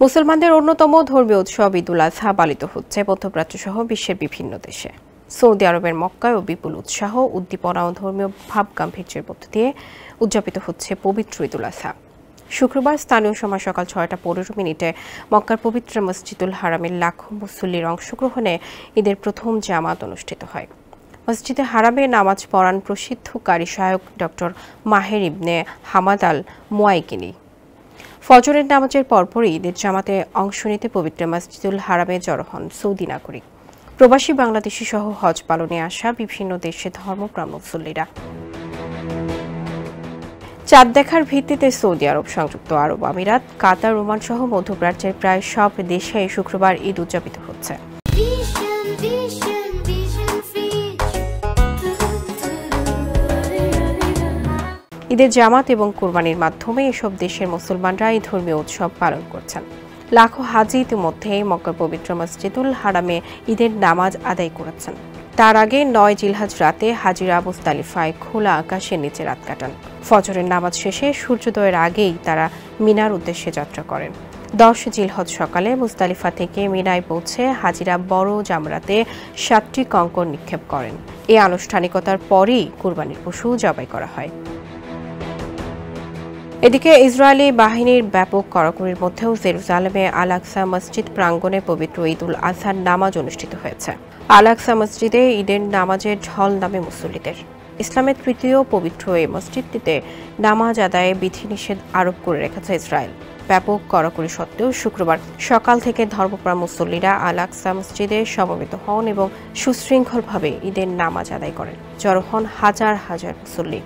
মুসলমানদের অন্যতম ধর্মীয় উৎসব ঈদুল আজহা পালিত হচ্ছে মধ্যপ্রাচ্য সহ বিশ্বের বিভিন্ন দেশে। সৌদি আরবের মক্কায়ও বিপুল উৎসাহ, উদ্দীপনা ও ধর্মীয় ভাব গাম্ভীর্যের মধ্য দিয়ে উদযাপিত হচ্ছে পবিত্র ঈদুল আজহা। শুক্রবার স্থানীয় সময় সকাল 6:15 মক্কার পবিত্র মসজিদুল হারামের লাখো মুসল্লির অংশগ্রহণে ঈদের প্রথম জামাত অনুষ্ঠিত হয়। মসজিদে হারামে নামাজ পড়ান প্রসিদ্ধ কারি শায়ক ডক্টর মাহের ইবনে হামাদ আল মুয়াইকিনি। ফজরের নামাজের পরপরই ঈদের জামাতে অংশ নিতে পবিত্র মসজিদুল হারামে জড়ো হন সৌদি নাগরিক, প্রবাসী বাংলাদেশি সহ হজ পালনে আসা বিভিন্ন দেশের ধর্মপ্রাণ মুসল্লিরা। চাঁদ দেখার ভিত্তিতে সৌদি আরব, সংযুক্ত আরব আমিরাত, কাতার, ওমান সহ মধ্যপ্রাচ্যের প্রায় সব দেশে শুক্রবার ঈদ উদযাপিত হচ্ছে। ঈদের জামাত এবং কোরবানির মাধ্যমে এসব দেশের মুসলমানরা এই ধর্মীয় উৎসব পালন করছেন। লাখো হাজি ইতিমধ্যে মক্কার পবিত্র মসজিদুল হারামে ঈদের নামাজ আদায় করেছেন। তার আগে 9 জিলহজ রাতে হাজিরা মুজদালিফায় খোলা আকাশের নিচে রাত কাটান। ফজরের নামাজ শেষে সূর্যোদয়ের আগেই তারা মিনার উদ্দেশ্যে যাত্রা করেন। 10 জিলহজ সকালে মুজদালিফা থেকে মিনায় পৌঁছে হাজিরা বড় জামরাতে 7টি কঙ্কর নিক্ষেপ করেন। এই আনুষ্ঠানিকতার পরই কুরবানির পশু জবাই করা হয়। এদিকে ইসরায়েলি বাহিনীর ব্যাপক কড়াকড়ির মধ্যেও জেরুজালেমে আল আকসা মসজিদ প্রাঙ্গণে পবিত্র ঈদুল আজহার নামাজ অনুষ্ঠিত হয়েছে। আল আকসা মসজিদে ঈদের নামাজের ঢল নামে মুসল্লিদের। ইসলামের তৃতীয় পবিত্র এই মসজিদটিতে নামাজ আদায়ে বিধিনিষেধ আরোপ করে রেখেছে ইসরায়েল। ব্যাপক কড়াকড়ি সত্ত্বেও শুক্রবার সকাল থেকে ধর্মপ্রাণ মুসল্লিরা আল আকসা মসজিদে সমবেত হন এবং সুশৃঙ্খলভাবে ঈদের নামাজ আদায় করেন। জড়ো হন হাজার হাজার মুসল্লি।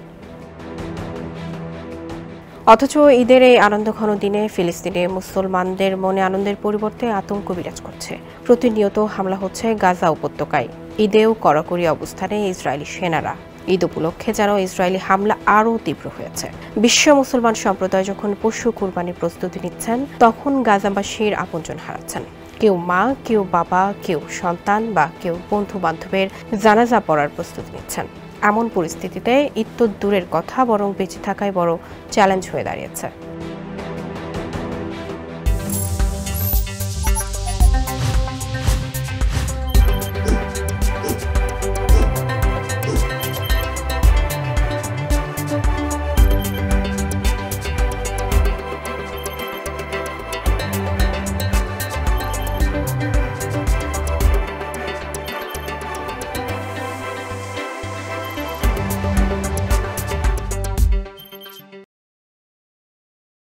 অথচ ঈদের এই আনন্দঘন দিনে ফিলিস্তিনে মুসলমানদের মনে আনন্দের পরিবর্তে আতঙ্ক বিরাজ করছে। প্রতিনিয়ত হামলা হচ্ছে গাজা উপত্যকায়। ঈদেও কড়াকড়ি অবস্থানে ইসরায়েলি সেনারা। ঈদ উপলক্ষে যেন ইসরায়েলি হামলা আরও তীব্র হয়েছে। বিশ্ব মুসলমান সম্প্রদায় যখন পশু কুরবানির প্রস্তুতি নিচ্ছেন, তখন গাজাবাসীর আপনজন হারাচ্ছেন। কেউ মা, কেউ বাবা, কেউ সন্তান বা কেউ বন্ধু বান্ধবের জানাজা পড়ার প্রস্তুতি নিচ্ছেন। এমন পরিস্থিতিতে ঈদ তো দূরের কথা, বরং বেঁচে থাকাই বড় চ্যালেঞ্জ হয়ে দাঁড়িয়েছে।